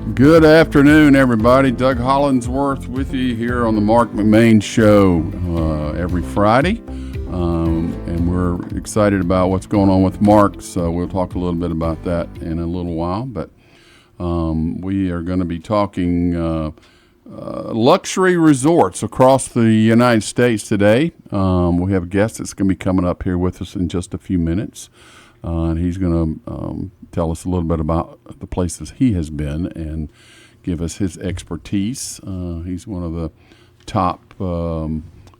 Good afternoon, everybody. Doug Hollinsworth with you here on the Marc McMain Show every Friday. And we're excited about what's going on with Marc, so we'll talk a little bit about that in a little while. But we are going to be talking luxury resorts across the United States today. We have a guest that's going to be coming up here with us in just a few minutes. And he's going to tell us a little bit about the places he has been and give us his expertise. He's one of the top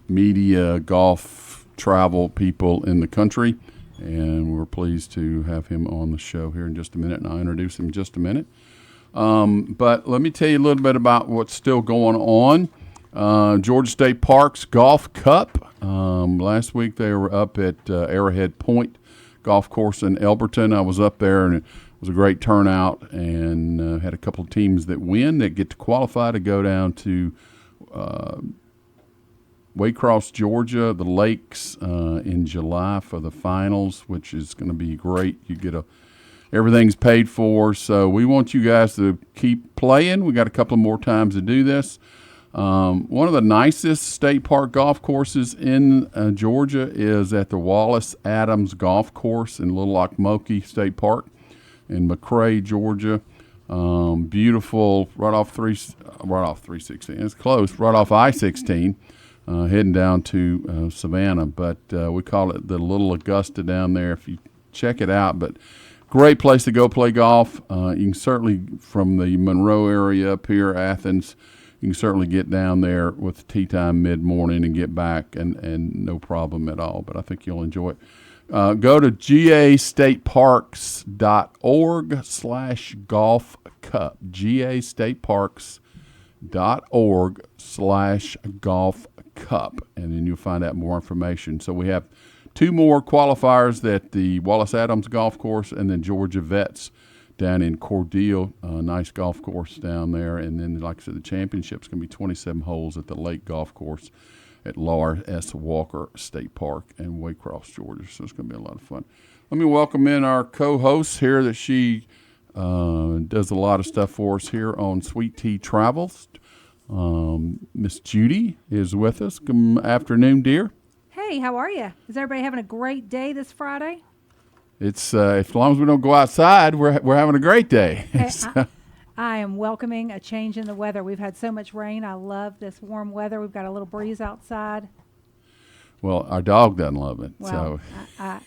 media golf travel people in the country, and we're pleased to have him on the show here in just a minute, and I'll introduce him in just a minute. But let me tell you a little bit about what's still going on. Georgia State Park's Golf Cup. Last week they were up at Arrowhead Point Golf Course in Elberton. I was up there, and it was a great turnout, and had a couple of teams that win that get to qualify to go down to Waycross, Georgia, the Lakes in July for the finals, which is going to be great. You get everything's paid for, so we want you guys to keep playing. We got a couple of more times to do this. One of the nicest state park golf courses in Georgia is at the Wallace Adams Golf Course in Little Okmulgee State Park in McRae, Georgia. Beautiful, right off 316. It's close, right off I-16, heading down to Savannah. But we call it the Little Augusta down there. If you check it out, but great place to go play golf. You can certainly, from the Monroe area up here, Athens, you can certainly get down there with tee time mid-morning and get back and no problem at all. But I think you'll enjoy it. Go to gastateparks.org/golf cup. gastateparks.org/golf cup. And then you'll find out more information. So we have two more qualifiers at the Wallace Adams Golf Course and then Georgia Vets down in Cordele, a nice golf course down there. And then, like I said, the championship's going to be 27 holes at the Lake Golf Course at Laura S. Walker State Park in Waycross, Georgia. So it's going to be a lot of fun. Let me welcome in our co-host here that she does a lot of stuff for us here on Sweet Tea Travels. Miss Judy is with us. Good afternoon, dear. Hey, how are you? Is everybody having a great day this Friday? It's as long as we don't go outside, we're having a great day. Hey, I am welcoming a change in the weather. We've had so much rain. I love this warm weather. We've got a little breeze outside. Well, our dog doesn't love it. Well, so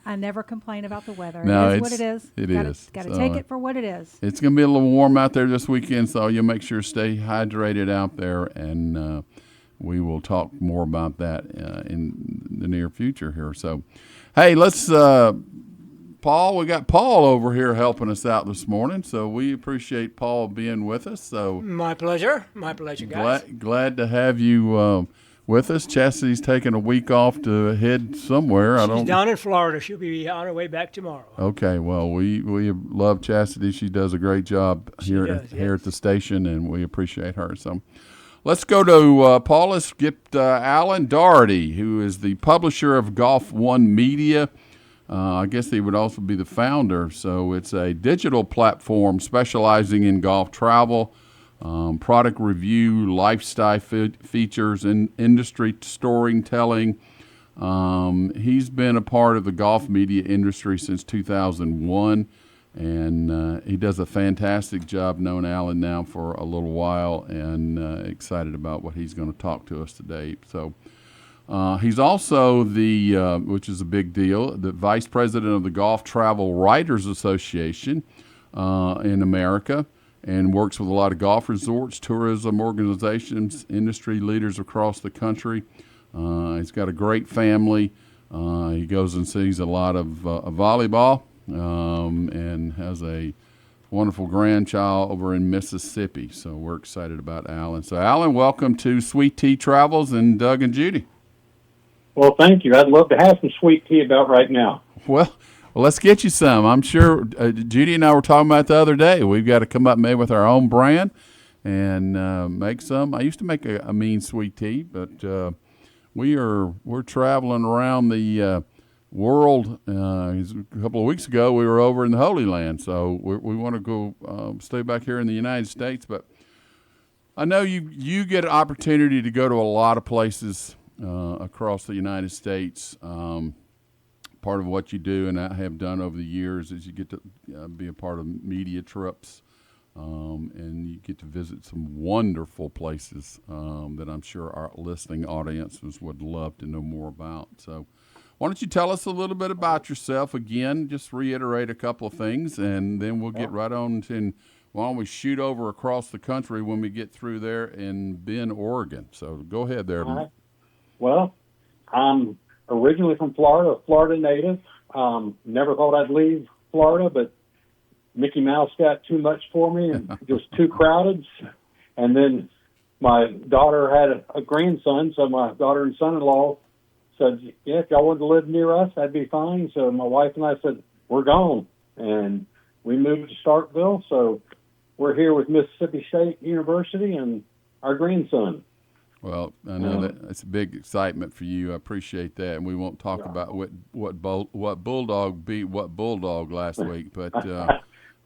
I never complain about the weather. No, it is what it is. It is. Got to take it for what it is. It's going to be a little warm out there this weekend, so you'll make sure to stay hydrated out there, and we will talk more about that in the near future here. So, hey, let's Paul, we got Paul over here helping us out this morning, so we appreciate Paul being with us. So my pleasure, guys. Glad to have you with us. Chastity's taking a week off to head somewhere. She's down in Florida. She'll be on her way back tomorrow. Okay, well, we love Chastity. She does a great job here at the station, and we appreciate her. So let's go to Paul. Let's get Alan Doherty, who is the publisher of Golf One Media. I guess he would also be the founder. So it's a digital platform specializing in golf travel, product review, lifestyle features, and industry storytelling. He's been a part of the golf media industry since 2001, and he does a fantastic job. Known Alan now for a little while, and excited about what he's going to talk to us today. So. He's also which is a big deal, the vice president of the Golf Travel Writers Association in America, and works with a lot of golf resorts, tourism organizations, industry leaders across the country. He's got a great family. He goes and sees a lot of volleyball and has a wonderful grandchild over in Mississippi. So we're excited about Alan. So, Alan, welcome to Sweet Tea Travels and Doug and Judy. Well, thank you. I'd love to have some sweet tea about right now. Well, let's get you some. I'm sure Judy and I were talking about the other day. We've got to come up maybe with our own brand and make some. I used to make a mean sweet tea, but we're traveling around the world. A couple of weeks ago, we were over in the Holy Land, so we want to go stay back here in the United States. But I know you get an opportunity to go to a lot of places across the United States. Part of what you do, and I have done over the years, is you get to be a part of media trips, and you get to visit some wonderful places that I'm sure our listening audiences would love to know more about. So why don't you tell us a little bit about yourself again, just reiterate a couple of things, and then we'll get right on to why don't we shoot over across the country when we get through there in Bend, Oregon. So go ahead there. All right. Well, I'm originally from Florida, a Florida native. Never thought I'd leave Florida, but Mickey Mouse got too much for me and just too crowded. And then my daughter had a grandson, so my daughter and son-in-law said, yeah, if y'all wanted to live near us, that'd be fine. So my wife and I said, we're gone. And we moved to Starkville, so we're here with Mississippi State University and our grandson. Well, I know that's a big excitement for you. I appreciate that, and we won't talk about what Bulldog beat what Bulldog last week, but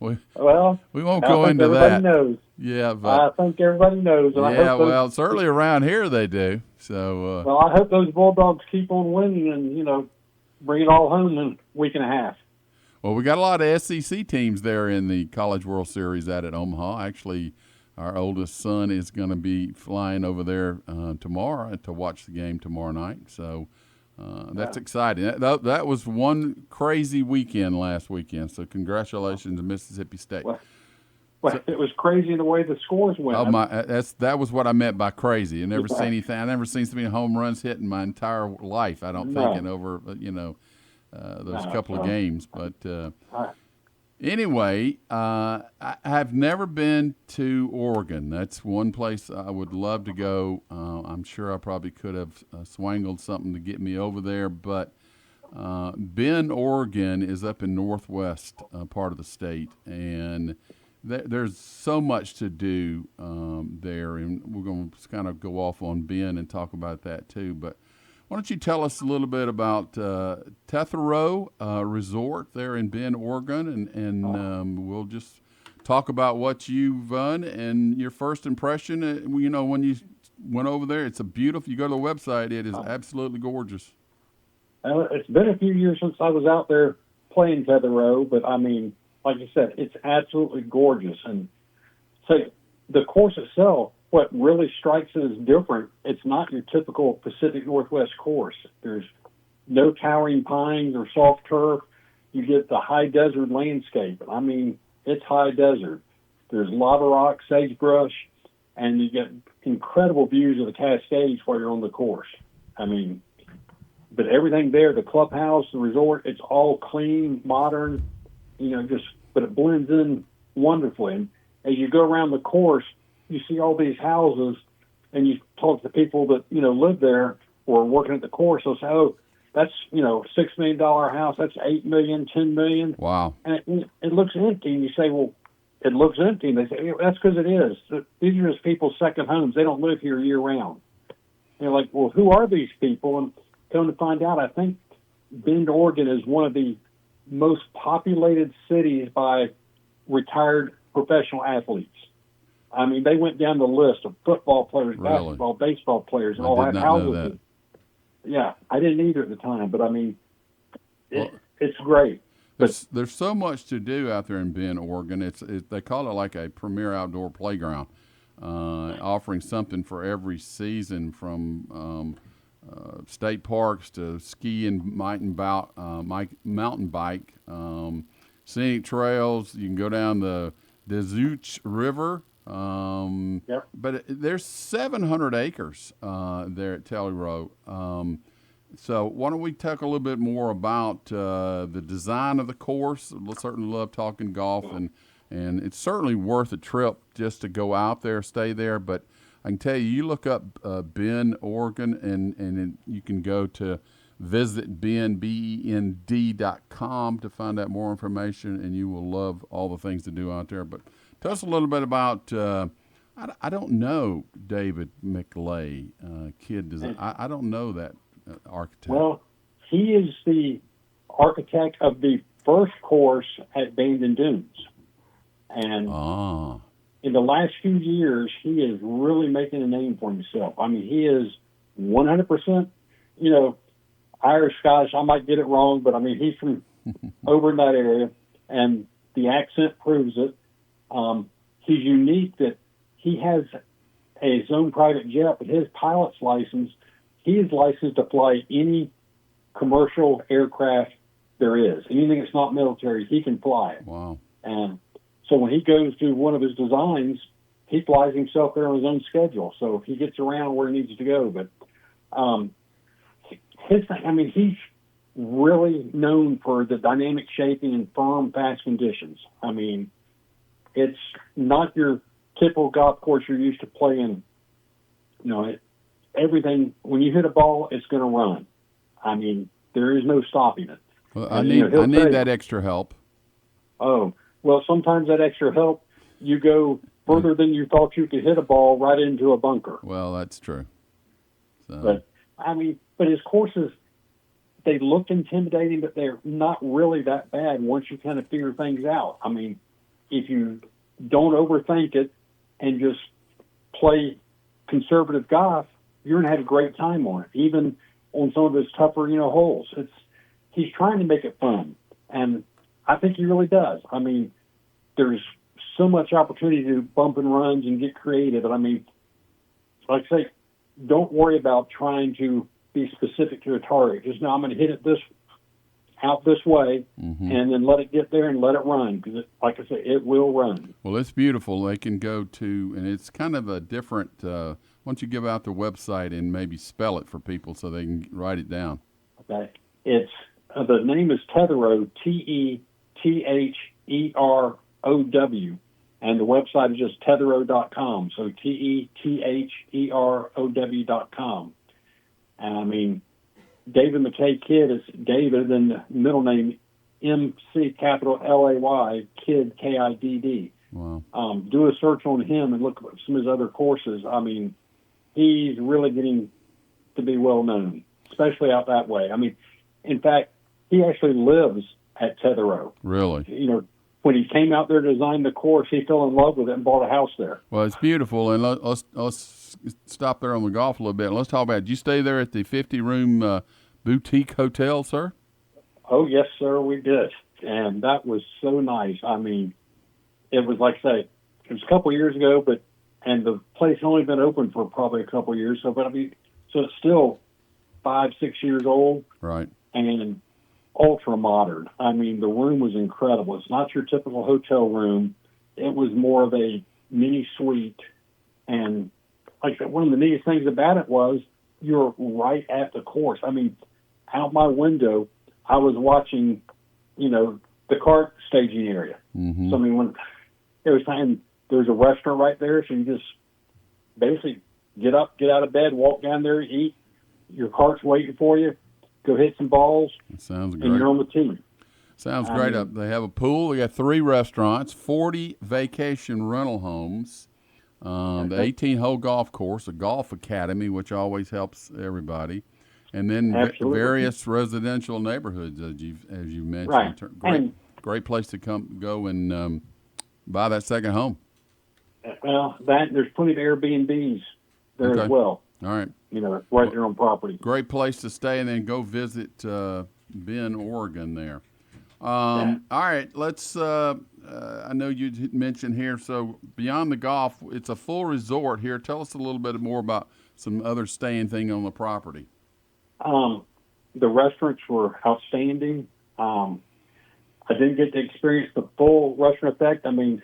we won't go into that. Knows. Yeah, but I think everybody knows. And yeah, well, certainly around here they do. So well, I hope those Bulldogs keep on winning and bring it all home in a week and a half. Well, we got a lot of SEC teams there in the College World Series out at Omaha. Actually, our oldest son is going to be flying over there tomorrow to watch the game tomorrow night. So that's exciting. That was one crazy weekend last weekend. So congratulations to Mississippi State. Well, it was crazy the way the scores went. Oh that was what I meant by crazy. I never seen anything. I never seen so many home runs hit in my entire life. I don't think in over those couple of games. But anyway, I have never been to Oregon. That's one place I would love to go. I'm sure I probably could have swangled something to get me over there, but Bend, Oregon is up in northwest part of the state, and there's so much to do there, and we're going to kind of go off on Bend and talk about that too. But why don't you tell us a little bit about Tetherow Resort there in Bend, Oregon, and we'll just talk about what you've done and your first impression. When you went over there, it's a beautiful. You go to the website, it is absolutely gorgeous. It's been a few years since I was out there playing Tetherow, but I mean, like you said, it's absolutely gorgeous. And so the course itself, what really strikes it as different, it's not your typical Pacific Northwest course. There's no towering pines or soft turf. You get the high desert landscape. I mean, it's high desert. There's lava rock, sagebrush, and you get incredible views of the Cascades while you're on the course. I mean, but everything there, the clubhouse, the resort, it's all clean, modern, but it blends in wonderfully. And as you go around the course, you see all these houses, and you talk to people that, live there or working at the course. They'll say, oh, that's, $6 million house. That's $8 million, $10 million. Wow. And it looks empty. And you say, well, it looks empty. And they say, that's because it is. These are just people's second homes. They don't live here year round. And you're like, well, who are these people? And come to find out, I think Bend, Oregon is one of the most populated cities by retired professional athletes. I mean, they went down the list of football players, basketball, baseball players, and all that. Houses. Yeah, I didn't either at the time, but I mean, it's great. There's so much to do out there in Bend, Oregon. They call it like a premier outdoor playground, offering something for every season, from state parks to ski and mountain bike, scenic trails. You can go down the Deschutes River. But there's 700 acres there at Tetherow. So why don't we talk a little bit more about the design of the course? We'll certainly love talking golf, and it's certainly worth a trip just to go out there, stay there. But I can tell you, you look up Bend, Oregon, and you can go to visit BEND.com to find out more information, and you will love all the things to do out there. But tell us a little bit about, I don't know David McLay, kid design. I don't know that architect. Well, he is the architect of the first course at Bandon Dunes. And in the last few years, he is really making a name for himself. I mean, he is 100%, Irish, Scottish. I might get it wrong, but I mean, he's from over in that area, and the accent proves it. He's unique that he has his own private jet, but his pilot's license, he is licensed to fly any commercial aircraft there is. Anything that's not military, he can fly it. Wow. And so when he goes to one of his designs, he flies himself there on his own schedule. So he gets around where he needs to go. But he's really known for the dynamic shaping and firm, fast conditions. I mean, it's not your typical golf course you're used to playing. Everything, when you hit a ball, it's going to run. I mean, there is no stopping it. Well, I need that extra help. Oh, well, sometimes that extra help, you go further than you thought you could hit a ball right into a bunker. Well, that's true. So. But his courses, they look intimidating, but they're not really that bad once you kind of figure things out. I mean, if you don't overthink it and just play conservative golf, you're going to have a great time on it, even on some of his tougher, holes. He's trying to make it fun, and I think he really does. I mean, there's so much opportunity to bump and runs and get creative. And I mean, like I say, don't worry about trying to be specific to a target. Just know I'm going to hit it out this way, and then let it get there and let it run. Because, like I say, it will run. Well, it's beautiful. They can go to, and it's kind of a different. Why don't you give out the website and maybe spell it for people so they can write it down? Okay, it's the name is Tetherow, TETHEROW, and the website is just tetherow.com. So TETHEROW.com. And I mean, David McKay Kidd is David, and the middle name MC capital LAY Kidd KIDD. Wow. Do a search on him and look at some of his other courses. I mean, he's really getting to be well known, especially out that way. I mean, in fact, he actually lives at Tetherow. Really? When he came out there to design the course, he fell in love with it and bought a house there. Well, it's beautiful, and let's stop there on the golf a little bit. Let's talk about, did you stay there at the 50-room boutique hotel, sir? Oh, yes, sir, we did. And that was so nice. I mean, it was like I say, it was a couple of years ago, and the place had only been open for probably a couple of years. So it's still 5-6 years old. Right. And ultra modern. I mean, the room was incredible. It's not your typical hotel room. It was more of a mini suite. And like I said, one of the neatest things about it was you're right at the course. I mean, out my window, I was watching, the kart staging area. Mm-hmm. So I mean, when it was time, there's a restaurant right there, so you just basically get up, get out of bed, walk down there, eat. Your kart's waiting for you. Go hit some balls. It sounds great. And you're on the team. Sounds great. They have a pool. They got 3 restaurants, 40 vacation rental homes, the 18-hole golf course, a golf academy, which always helps everybody, and then various residential neighborhoods, as you mentioned. Right. Great place to go and buy that second home. Well, there's plenty of Airbnbs there as well. All right. Right there on property. Great place to stay, and then go visit Bend, Oregon there. All right, let's, I know you mentioned here, so beyond the golf, it's a full resort here. Tell us a little bit more about some other staying thing on the property. The restaurants were outstanding. I didn't get to experience the full restaurant effect. I mean,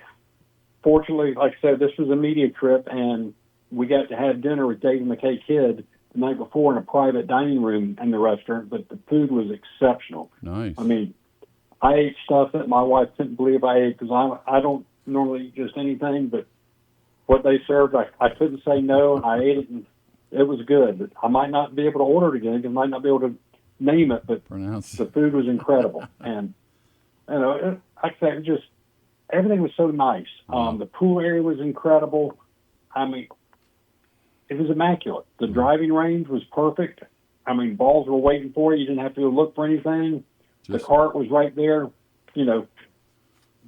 fortunately, like I said, this was a media trip, and we got to have dinner with David McKay Kidd the night before in a private dining room in the restaurant, but the food was exceptional. Nice. I mean, I ate stuff that my wife couldn't believe I ate because I don't normally eat just anything, but what they served, I couldn't say no, and I ate it, and it was good. But I might not be able to order it again. I might not be able to name it, but the food was incredible. And, like I said, just everything was so nice. The pool area was incredible. I mean, it was immaculate. The driving range was perfect. I mean, balls were waiting for you. You didn't have to go look for anything. The cart was right there. You know,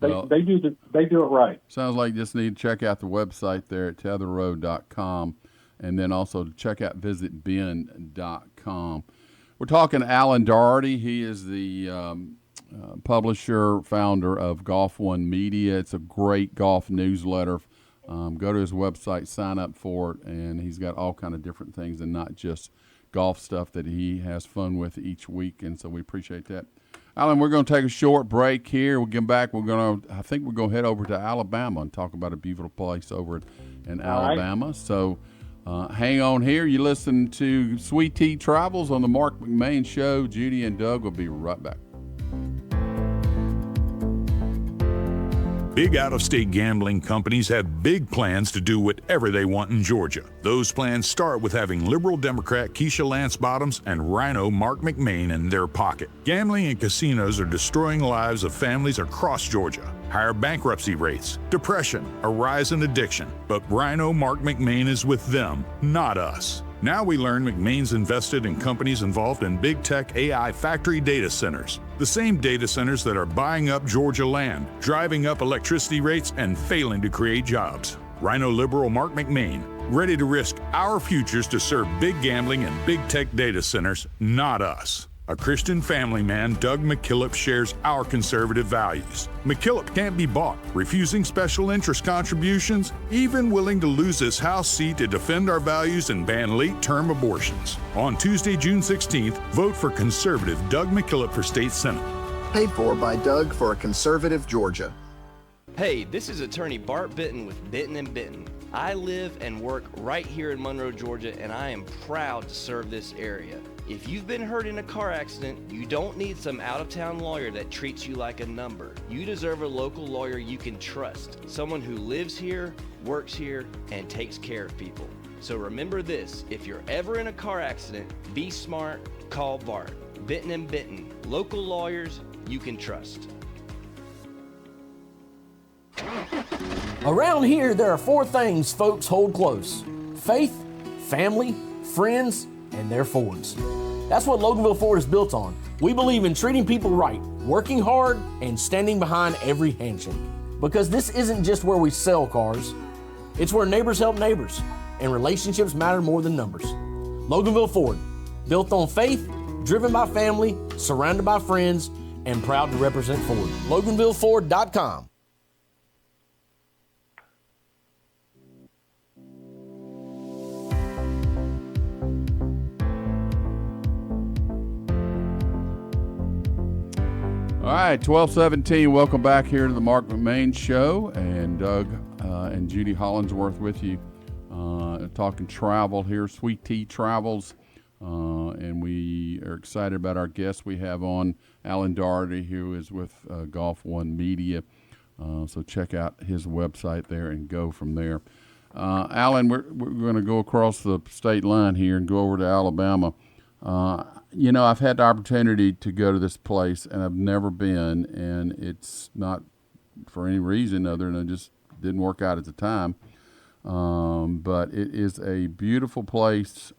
they do it right. Sounds like you just need to check out the website there at tetherroad.com, and then also check out visitben.com. We're talking to Alan Doherty. He is the publisher, founder of Golf One Media. It's a great golf newsletter. Go to his website, sign up for it, and he's got all kind of different things and not just golf stuff that he has fun with each week, and so we appreciate that. Alan, we're going to take a short break here. We'll get back. I think we're going to head over to Alabama and talk about a beautiful place over in Alabama. Right. So hang on here. You listen to Sweet Tea Travels on the Marc McMain Show. Judy and Doug will be right back. Big out-of-state gambling companies have big plans to do whatever they want in Georgia. Those plans start with having liberal Democrat Keisha Lance Bottoms and Rhino Marc McMain in their pocket. Gambling and casinos are destroying lives of families across Georgia. Higher bankruptcy rates, depression, a rise in addiction. But Rhino Marc McMain is with them, not us. Now we learn McMain's invested in companies involved in big tech AI factory data centers. The same data centers that are buying up Georgia land, driving up electricity rates, and failing to create jobs. Rhino liberal Marc McMain, ready to risk our futures to serve big gambling and big tech data centers, not us. A Christian family man, Doug McKillop, shares our conservative values. McKillop can't be bought, refusing special interest contributions, even willing to lose his House seat to defend our values and ban late-term abortions. On Tuesday, June 16th, vote for conservative Doug McKillop for state senate. Paid for by Doug for a conservative Georgia. Hey, this is attorney Bart Bitton with Bitton & Bitton. I live and work right here in Monroe, Georgia, and I am proud to serve this area. If you've been hurt in a car accident, you don't need some out-of-town lawyer that treats you like a number. You deserve a local lawyer you can trust, someone who lives here, works here, and takes care of people. So remember this, if you're ever in a car accident, be smart, call Bart. Bitton & Bitton, local lawyers you can trust. Around here, there are 4 things folks hold close: faith, family, friends, and their Fords. That's what Loganville Ford is built on. We believe in treating people right, working hard, and standing behind every handshake. Because this isn't just where we sell cars, it's where neighbors help neighbors, and relationships matter more than numbers. Loganville Ford, built on faith, driven by family, surrounded by friends, and proud to represent Ford. LoganvilleFord.com. All right, 12:17. Welcome back here to the Marc McMain Show, and Doug and Judy Hollingsworth with you, talking travel here, Sweet Tea Travels, and we are excited about our guest we have on, Alan Doherty, who is with Golf One Media. So check out his website there and go from there. Alan, we're going to go across the state line here and go over to Alabama. You know, I've had the opportunity to go to this place, and I've never been, and it's not for any reason other than it just didn't work out at the time. But it is a beautiful place,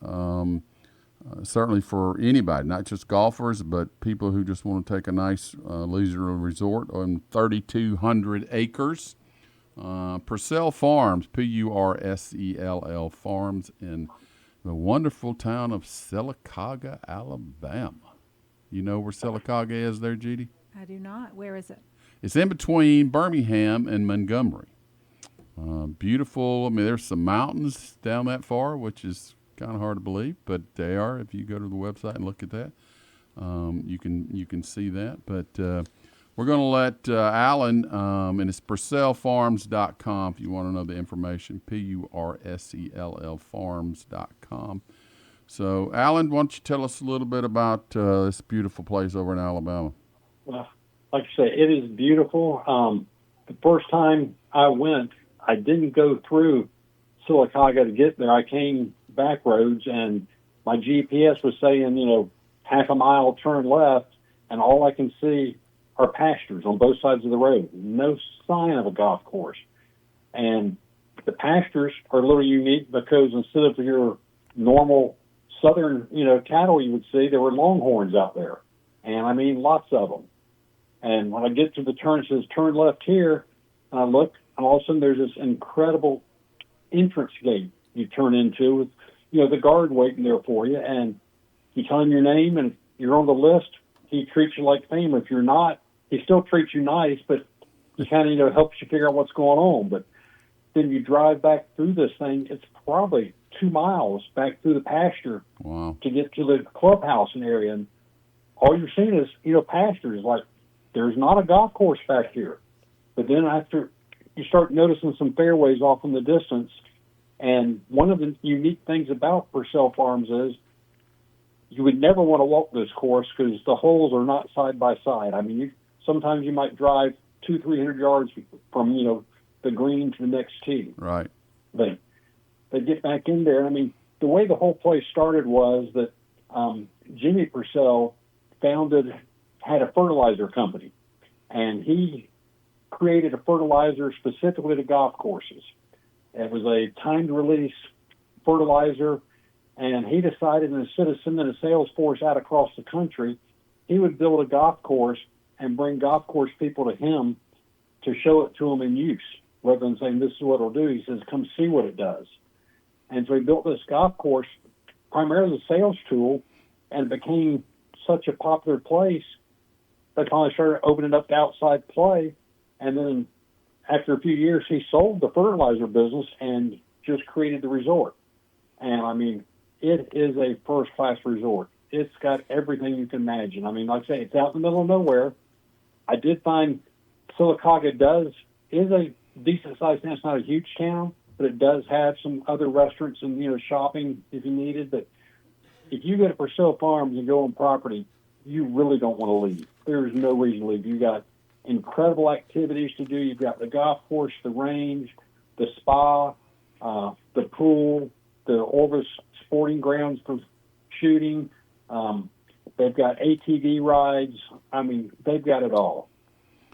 certainly for anybody, not just golfers, but people who just want to take a nice leisurely resort on 3,200 acres. Purcell Farms, Pursell Farms in the wonderful town of Sylacauga, Alabama. You know where Sylacauga is there, Judy? I do not. Where is it? It's in between Birmingham and Montgomery. Beautiful. I mean, there's some mountains down that far, which is kind of hard to believe, but they are. If you go to the website and look at that, you can see that. But we're going to let Alan, and it's PurcellFarms.com if you want to know the information, Pursell Farms.com. So, Alan, why don't you tell us a little bit about this beautiful place over in Alabama? Well, like I say, it is beautiful. The first time I went, I didn't go through Sylacauga to get there. I came back roads, and my GPS was saying, half a mile turn left, and all I can see are pastures on both sides of the road. No sign of a golf course. And the pastures are a little unique because instead of your normal southern, cattle you would see, there were longhorns out there. And I mean, lots of them. And when I get to the turn, it says turn left here. And I look, and all of a sudden there's this incredible entrance gate you turn into with, the guard waiting there for you. And you tell him your name, and if you're on the list, he treats you like fame. If you're not, he still treats you nice, but he kind of, helps you figure out what's going on. But then you drive back through this thing. It's probably 2 miles back through the pasture to get to the clubhouse and area. And all you're seeing is, pastures. Like, there's not a golf course back here. But then after you start noticing some fairways off in the distance, and one of the unique things about Purcell Farms is you would never want to walk this course because the holes are not side by side. I mean, sometimes you might drive 200-300 yards from, the green to the next tee. Right. They get back in there. I mean, the way the whole place started was that Jimmy Purcell had a fertilizer company, and he created a fertilizer specifically to golf courses. It was a timed release fertilizer, and he decided instead of sending a sales force out across the country, he would build a golf course and bring golf course people to him to show it to them in use, rather than saying, this is what it'll do. He says, come see what it does. And so he built this golf course primarily as a sales tool, and it became such a popular place, they finally started opening up to outside play. And then after a few years, he sold the fertilizer business and just created the resort. And, I mean, it is a first-class resort. It's got everything you can imagine. I mean, like I say, it's out in the middle of nowhere. I did find Sylacauga is a decent-sized town. It's not a huge town, but it does have some other restaurants and, shopping if you needed. But if you go to Purcell Farms and go on property, you really don't want to leave. There's no reason to leave. You got incredible activities to do. You've got the golf course, the range, the spa, the pool, the Orvis sporting grounds for shooting. They've got ATV rides. I mean, they've got it all.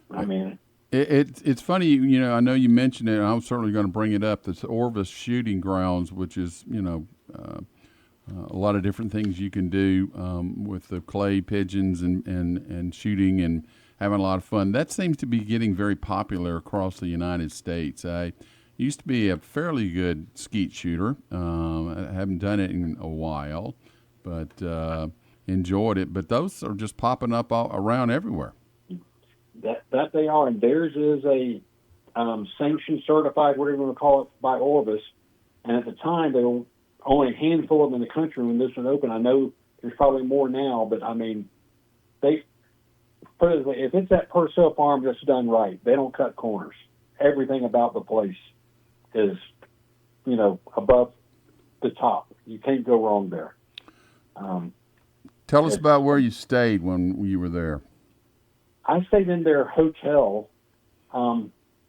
I mean, it's funny. I know you mentioned it, and I'm certainly going to bring it up. This Orvis shooting grounds, which is a lot of different things you can do with the clay pigeons and shooting and having a lot of fun. That seems to be getting very popular across the United States. I used to be a fairly good skeet shooter. I haven't done it in a while, but enjoyed it. But those are just popping up all around everywhere. That they are, and theirs is a sanctioned, certified, whatever you want to call it, by Orvis. And at the time, there were only a handful of them in the country when this one opened. I know there's probably more now, but I mean, if it's at Purcell Farm that's done right, they don't cut corners. Everything about the place is, above the top. You can't go wrong there. Tell us about where you stayed when you were there. I stayed in their hotel,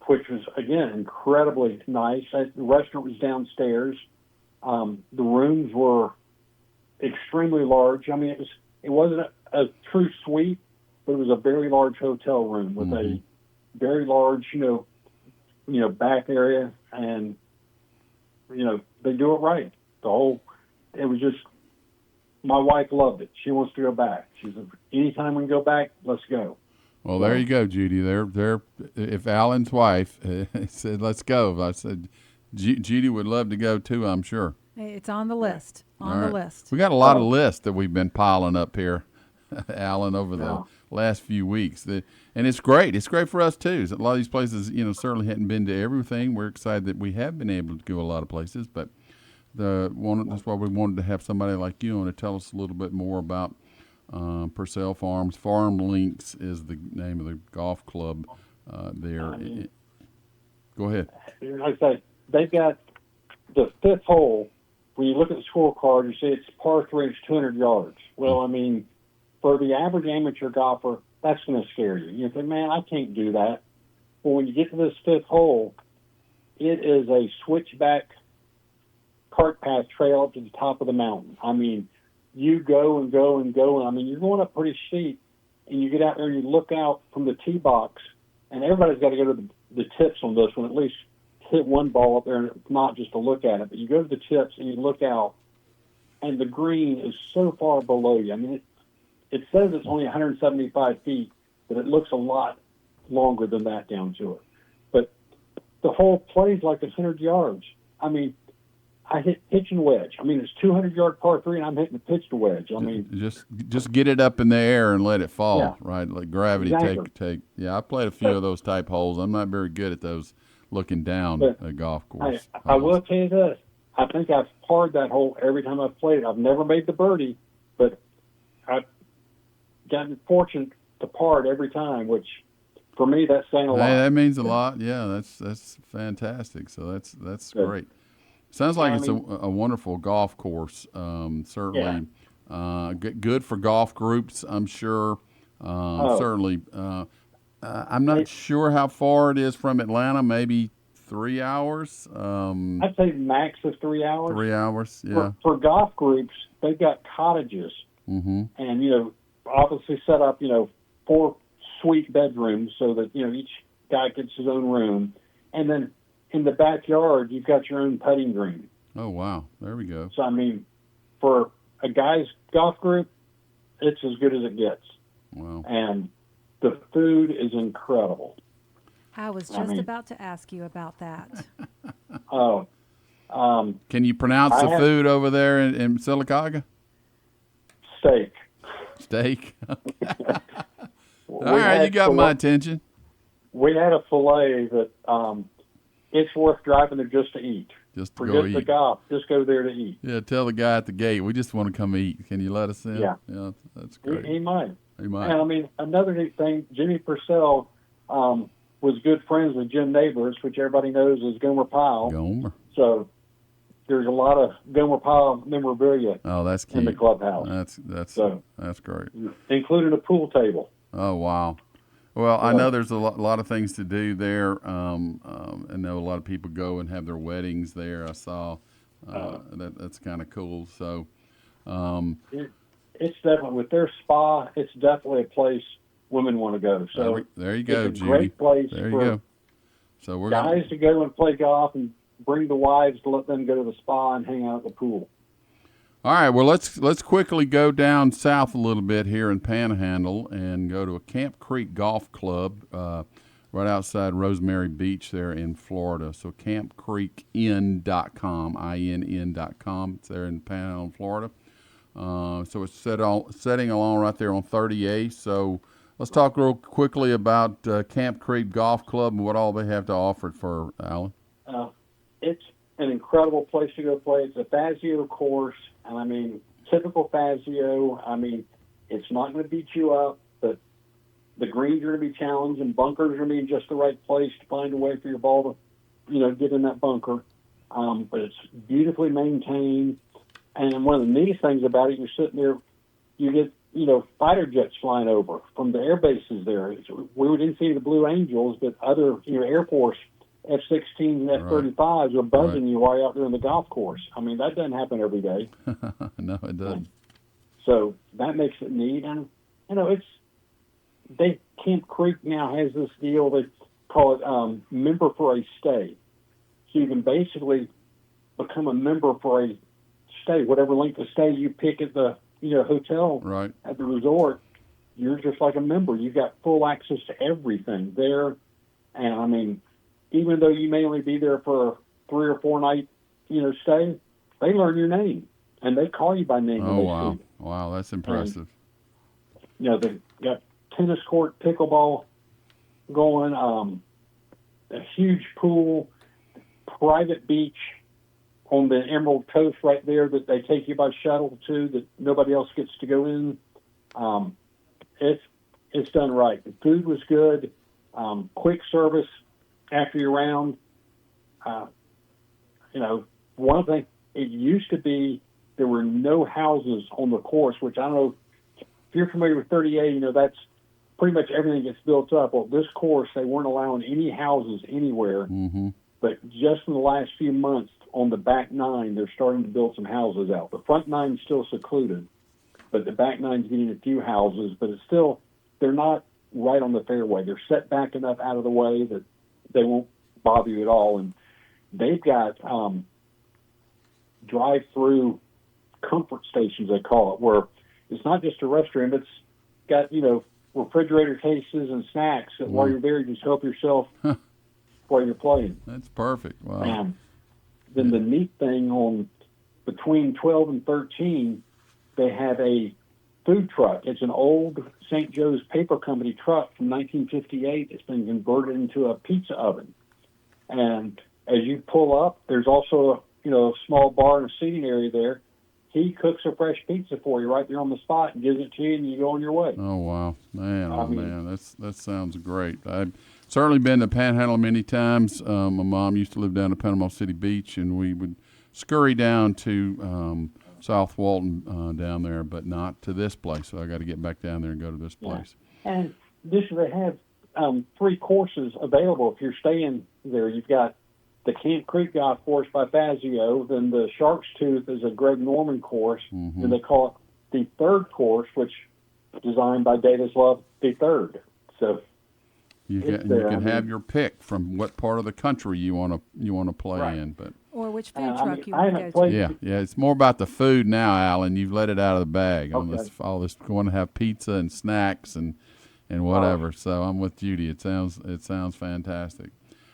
which was, again, incredibly nice. The restaurant was downstairs. The rooms were extremely large. I mean, it wasn't a true suite, but it was a very large hotel room with a very large, back area, and they do it right. It was just, my wife loved it. She wants to go back. She said, anytime we can go back, let's go. Well, there you go, Judy. If Alan's wife said, let's go, I said, Judy would love to go too, I'm sure. It's on the list. The list. We got a lot of lists that we've been piling up here, Alan, over the last few weeks. And it's great. It's great for us too. A lot of these places, certainly hadn't been to everything. We're excited that we have been able to go a lot of places, but that's why we wanted to have somebody like you on to tell us a little bit more about Purcell Farms. Farm Links is the name of the golf club there. Go ahead. Like I say, they've got the fifth hole. When you look at the scorecard, you see it's par 3, it's 200 yards. Well, I mean, for the average amateur golfer, that's going to scare you. You think, man, I can't do that. Well, when you get to this fifth hole, it is a switchback cart path trail up to the top of the mountain. I mean, you go and go and go. I mean, you're going up pretty steep, and you get out there and you look out from the tee box, and everybody's got to go to the tips on this one, at least hit one ball up there, and it's not just to look at it, but you go to the tips and you look out, and the green is so far below you. I mean, it says it's only 175 feet, but it looks a lot longer than that down to it. But the hole plays like 100 yards. I mean, I hit pitch and wedge. I mean, it's 200-yard par 3, and I'm hitting the pitch to wedge. I mean, just get it up in the air and let it fall, Yeah. right? Like gravity Exactly. take. Yeah, I played a few of those type holes. I'm not very good at those looking down But a golf course. I will tell you this. I think I've parred that hole every time I've played it. I've never made the birdie, but I've gotten fortunate to par it every time, which for me, that's saying a lot. Hey, that means a lot. Yeah, that's fantastic. So that's Good. great. Sounds like I it's mean- a wonderful golf course. Certainly good for golf groups, I'm sure. Certainly. I'm not sure how far it is from Atlanta, maybe 3 hours. I'd say max of 3 hours. 3 hours, yeah. For golf groups, they've got cottages, Mm-hmm. and obviously set up 4 suite bedrooms so that each guy gets his own room, and then in the backyard you've got your own putting green. Oh, wow. There we go. So I mean, for a guy's golf group, it's as good as it gets, Wow. and the food is incredible. I was just about to ask you about that. Oh, Can you pronounce I the have- food over there in Sylacauga? steak. Steak. We All right, had you got my filet- attention. We had a fillet that it's worth driving there just to eat. Just to go Forget the eat. golf. Just go there to eat. Yeah, tell the guy at the gate, we just want to come eat. Can you let us in? Yeah. Yeah, that's He great. might. He might. And I mean, another neat thing, Jimmy Purcell was good friends with Jim Neighbors, which everybody knows is Gomer Pyle. Gomer. So there's a lot of Gomer Pyle memorabilia Oh, that's cute. in the clubhouse, That's great. including a pool table. Oh, wow. Well, I know there's a lot of things to do there. I know a lot of people go and have their weddings there. I saw that's kind of cool. So, It's definitely, with their spa, it's definitely a place women want to go. So there you go, it's a Judy. great place There you for go. So we're guys gonna, to go and play golf and bring the wives to let them go to the spa and hang out at the pool. all right. Well, let's quickly go down south a little bit here in Panhandle and go to a Camp Creek Golf Club right outside Rosemary Beach there in Florida. So campcreekinn.com, INN.com. It's there in Panhandle, Florida. So it's setting along right there on 38. So let's talk real quickly about Camp Creek Golf Club and what all they have to offer for Alan. It's an incredible place to go play. It's a Fazio course, and I mean, typical Fazio. I mean, it's not going to beat you up, but the greens are going to be challenged, and bunkers are going to be in just the right place to find a way for your ball to, get in that bunker. But it's beautifully maintained, and one of the neatest things about it, you're sitting there, you get, fighter jets flying over from the air bases there. We didn't see the Blue Angels, but other, Air Force F-16s and F-35s are buzzing you while you're out there on the golf course. I mean, that doesn't happen every day. No, it doesn't. So that makes it neat. And, Camp Creek now has this deal, they call it member for a stay. So you can basically become a member for a stay, whatever length of stay you pick at the, hotel Right. at the resort. You're just like a member. You've got full access to everything there. And I mean, even though you may only be there for a 3 or 4 night, stay, they learn your name and they call you by name. Oh, when they wow. see you. Wow, that's impressive. They've got tennis court, pickleball going, a huge pool, private beach on the Emerald Coast right there that they take you by shuttle to that nobody else gets to go in. It's done right. The food was good, quick service after your round. One thing, it used to be there were no houses on the course, which I don't know if you're familiar with 38, that's pretty much everything gets built up. Well, this course, they weren't allowing any houses anywhere. Mm-hmm. But just in the last few months, on the back 9, they're starting to build some houses out. The front 9's still secluded, but the back 9's getting a few houses. But it's still, they're not right on the fairway. They're set back enough out of the way that they won't bother you at all. And they've got drive-through comfort stations, they call it, where it's not just a restroom. It's got, refrigerator cases and snacks that while you're there, you just help yourself while you're playing. That's perfect. Wow. Then the neat thing on between 12 and 13, they have a food truck. It's an old St. Joe's Paper Company truck from 1958. It's been converted into a pizza oven. And as you pull up, there's also a small bar and a seating area there. He cooks a fresh pizza for you right there on the spot and gives it to you, and you go on your way. Oh, wow. Man, that sounds great. I've certainly been to Panhandle many times. My mom used to live down at Panama City Beach, and we would scurry down to South Walton down there, but not to this place. So I got to get back down there and go to this place. Yeah. And they have 3 courses available if you're staying there. You've got the Camp Creek Golf Course by Fazio, then the Shark's Tooth is a Greg Norman course, and they call it the third course, which is designed by Davis Love the third. So you can have your pick from what part of the country you want to play in, but or which food truck you want to go to. Yeah. It's more about the food now, Alan. You've let it out of the bag. Okay. All this going to have pizza and snacks and whatever. So I'm with Judy. It sounds fantastic.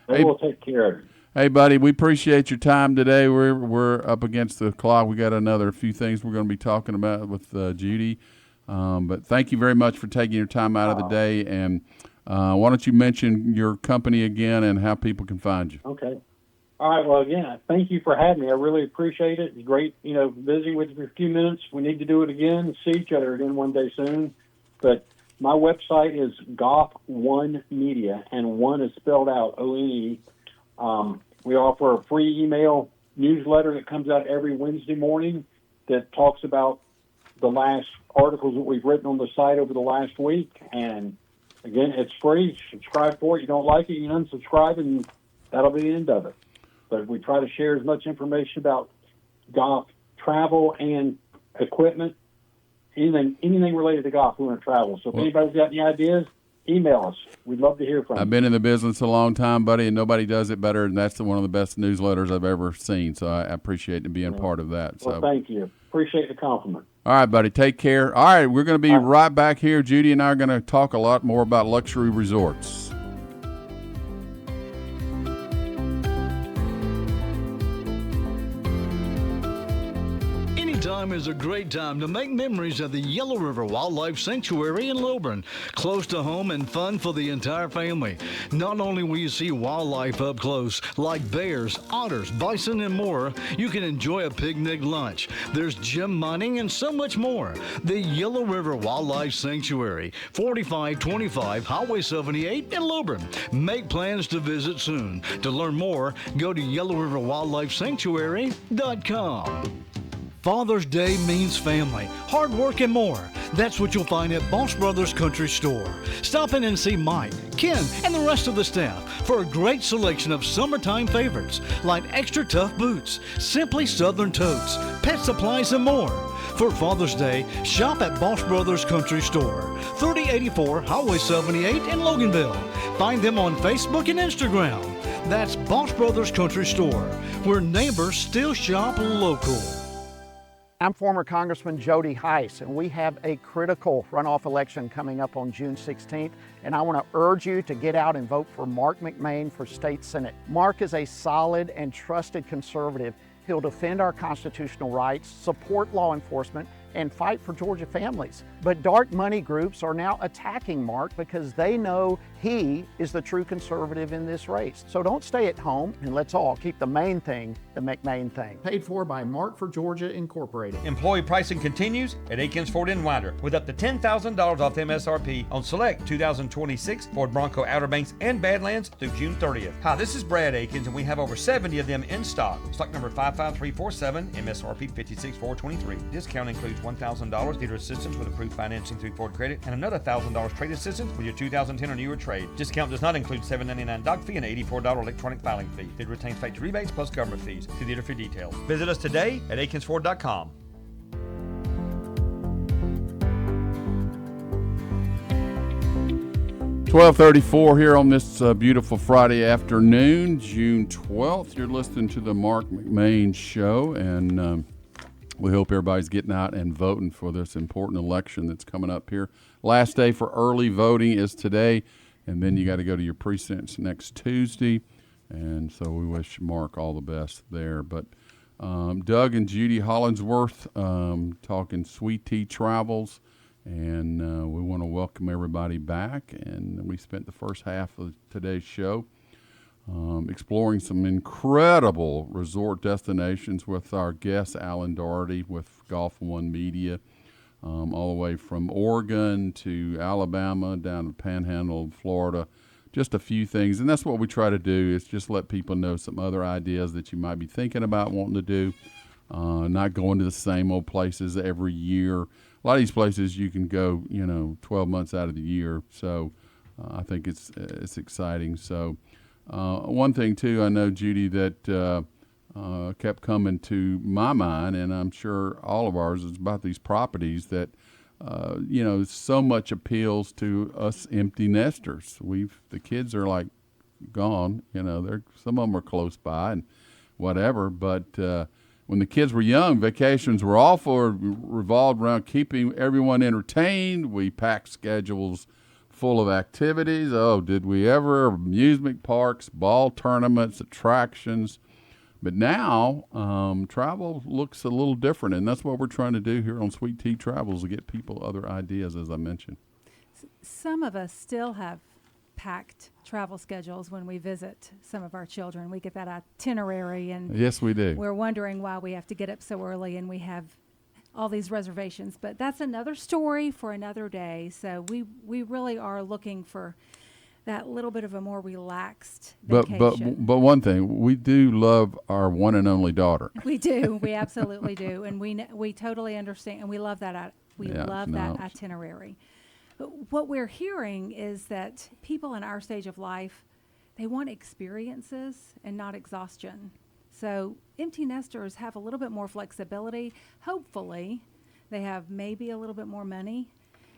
We'll take care of it. Hey, buddy, we appreciate your time today. We're up against the clock. We got another few things we're going to be talking about with Judy. But thank you very much for taking your time out of the day. And why don't you mention your company again and how people can find you? Okay. All right. Well, again, thank you for having me. I really appreciate it. It's great, visiting with you for a few minutes. We need to do it again, see each other again one day soon. But my website is Golf One Media, and one is spelled out ONE. We offer a free email newsletter that comes out every Wednesday morning that talks about the last articles that we've written on the site over the last week. And again, it's free. Subscribe for it. You don't like it, you unsubscribe, and that'll be the end of it. But we try to share as much information about golf travel and equipment, anything related to golf we want to travel. So if anybody's got any ideas, email us. We'd love to hear from you. I've been in the business a long time, buddy, and nobody does it better, and that's one of the best newsletters I've ever seen. So I appreciate being part of that. Well, thank you. Appreciate the compliment. All right, buddy. Take care. All right, we're going to be right back here. Judy and I are going to talk a lot more about luxury resorts. Time is a great time to make memories at the Yellow River Wildlife Sanctuary in Lilburn. Close to home and fun for the entire family. Not only will you see wildlife up close, like bears, otters, bison, and more, you can enjoy a picnic lunch. There's gem mining and so much more. The Yellow River Wildlife Sanctuary, 4525 Highway 78 in Lilburn. Make plans to visit soon. To learn more, go to yellowriverwildlifesanctuary.com. Father's Day means family, hard work, and more. That's what you'll find at Boss Brothers Country Store. Stop in and see Mike, Ken, and the rest of the staff for a great selection of summertime favorites like extra tough boots, simply southern totes, pet supplies, and more. For Father's Day, shop at Boss Brothers Country Store, 3084 Highway 78 in Loganville. Find them on Facebook and Instagram. That's Boss Brothers Country Store, where neighbors still shop local. I'm former Congressman Jody Heiss, and we have a critical runoff election coming up on June 16th, and I want to urge you to get out and vote for Marc McMain for State Senate. Marc is a solid and trusted conservative. He'll defend our constitutional rights, support law enforcement, and fight for Georgia families. But dark money groups are now attacking Marc because they know he is the true conservative in this race. So don't stay at home, and let's all keep the main thing the McMain thing. Paid for by Marc for Georgia Incorporated. Employee pricing continues at Aikens Ford in Winder with up to $10,000 off MSRP on select 2026 Ford Bronco Outer Banks and Badlands through June 30th. Hi, this is Brad Aikens, and we have over 70 of them in stock. Stock number 55347, MSRP $56,423. Discount includes $1,000 dealer assistance with approved financing through Ford Credit and another $1,000 trade assistance with your 2010 or newer trade. Discount does not include $7.99 doc fee and $84 electronic filing fee. It retains factory rebates plus government fees. See dealer for details. Visit us today at AikinsFord.com. $12:34 here on this beautiful Friday afternoon, June 12th. You're listening to the Marc McMain Show, and we hope everybody's getting out and voting for this important election that's coming up here. Last day for early voting is today, and then you got to go to your precincts next Tuesday. And so we wish Mark all the best there. But Doug and Judy Hollingsworth talking Sweet Tea Travels, and we want to welcome everybody back. And we spent the first half of today's show exploring some incredible resort destinations with our guest, Alan Doherty, with Golf One Media, all the way from Oregon to Alabama, down to the Panhandle of Florida. Just a few things, and that's what we try to do, is just let people know some other ideas that you might be thinking about wanting to do, not going to the same old places every year. A lot of these places you can go, 12 months out of the year, so I think it's exciting. So one thing, too, I know, Judy, that kept coming to my mind, and I'm sure all of ours, is about these properties that so much appeals to us empty nesters. The kids are like gone, some of them are close by and whatever, but when the kids were young, vacations were revolved around keeping everyone entertained. We packed schedules full of activities. Oh, did we ever? Amusement parks, ball tournaments, attractions. But now, travel looks a little different, and that's what we're trying to do here on Sweet Tea Travels, to get people other ideas, as I mentioned. Some of us still have packed travel schedules when we visit some of our children. We get that itinerary, and yes, we do. We're wondering why we have to get up so early, and we have all these reservations. But that's another story for another day. So we really are looking for that little bit of a more relaxed vacation. But one thing, we do love our one and only daughter. We do. We absolutely do. And we totally understand, and we love that. That itinerary. But what we're hearing is that people in our stage of life, they want experiences and not exhaustion. So empty nesters have a little bit more flexibility. Hopefully, they have maybe a little bit more money.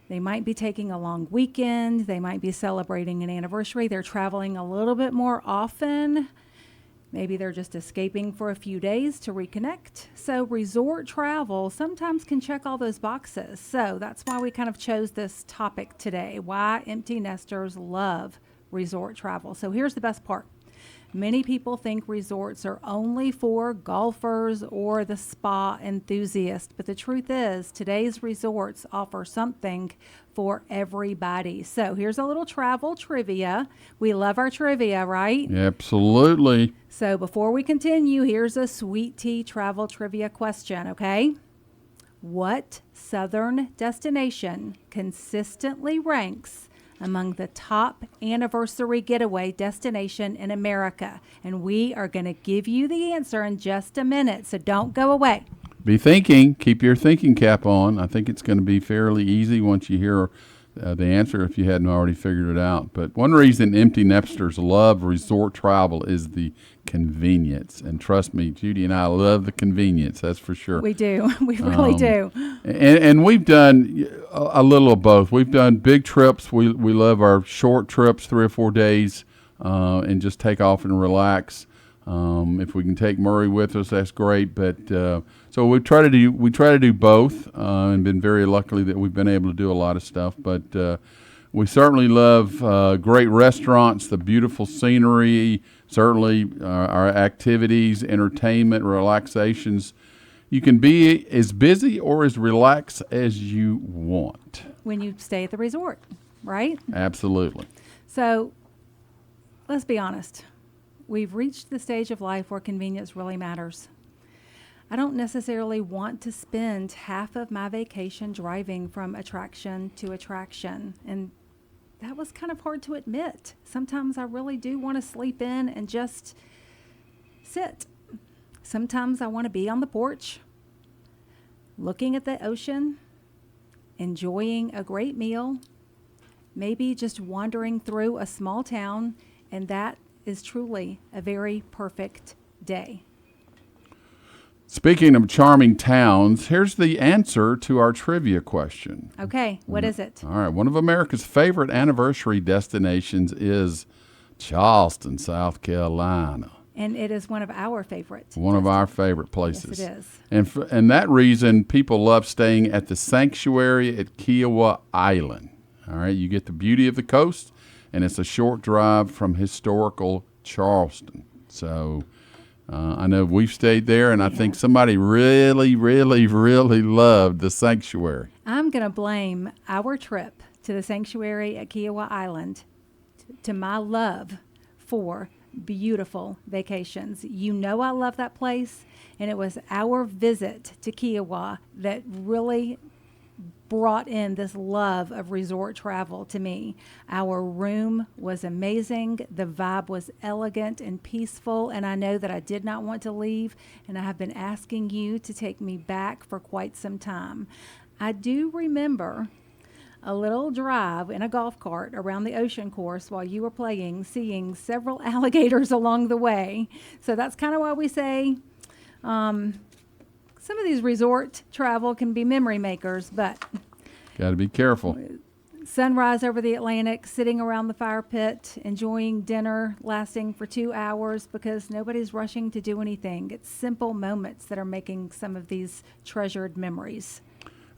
They might be taking a long weekend. They might be celebrating an anniversary. They're traveling a little bit more often. Maybe they're just escaping for a few days to reconnect. So resort travel sometimes can check all those boxes. So that's why we kind of chose this topic today, why empty nesters love resort travel. So here's the best part. Many people think resorts are only for golfers or the spa enthusiast, but the truth is today's resorts offer something for everybody. So here's a little travel trivia. We love our trivia, right? Absolutely. So before we continue, here's a Sweet Tea travel trivia question, okay? What southern destination consistently ranks among the top anniversary getaway destination in America? And we are going to give you the answer in just a minute, so don't go away. Be thinking. Keep your thinking cap on. I think it's going to be fairly easy once you hear the answer, if you hadn't already figured it out. But one reason empty nesters love resort travel is the convenience. And trust me, Judy and I love the convenience, that's for sure. We do. We really do. And we've done a little of both. We've done big trips. We love our short trips, 3 or 4 days, and just take off and relax. If we can take Murray with us, that's great. But so we try to do both, and been very lucky that we've been able to do a lot of stuff. But we certainly love great restaurants, the beautiful scenery, certainly our activities, entertainment, relaxations. You can be as busy or as relaxed as you want when you stay at the resort, right? Absolutely. So let's be honest. We've reached the stage of life where convenience really matters. I don't necessarily want to spend half of my vacation driving from attraction to attraction. And that was kind of hard to admit. Sometimes I really do want to sleep in and just sit. Sometimes I want to be on the porch, looking at the ocean, enjoying a great meal, maybe just wandering through a small town, and that is truly a very perfect day. Speaking of charming towns, here's the answer to our trivia question. Okay, what is it? All right, one of America's favorite anniversary destinations is Charleston, South Carolina. And it is one of our favorites. One of our favorite places. Yes, it is. And and that reason, people love staying at the sanctuary at Kiowa Island. All right, you get the beauty of the coast, and it's a short drive from historical Charleston. So I know we've stayed there, and I think somebody really, really, really loved the sanctuary. I'm going to blame our trip to the sanctuary at Kiowa Island to my love for beautiful vacations. You know I love that place, and it was our visit to Kiowa that really brought in this love of resort travel to me. Our room was amazing. The vibe was elegant and peaceful, and I know that I did not want to leave, and I have been asking you to take me back for quite some time. I do remember a little drive in a golf cart around the ocean course while you were playing, seeing several alligators along the way. So that's kind of why we say some of these resort travel can be memory makers, but got to be careful. Sunrise over the Atlantic, sitting around the fire pit, enjoying dinner lasting for 2 hours because nobody's rushing to do anything. It's simple moments that are making some of these treasured memories.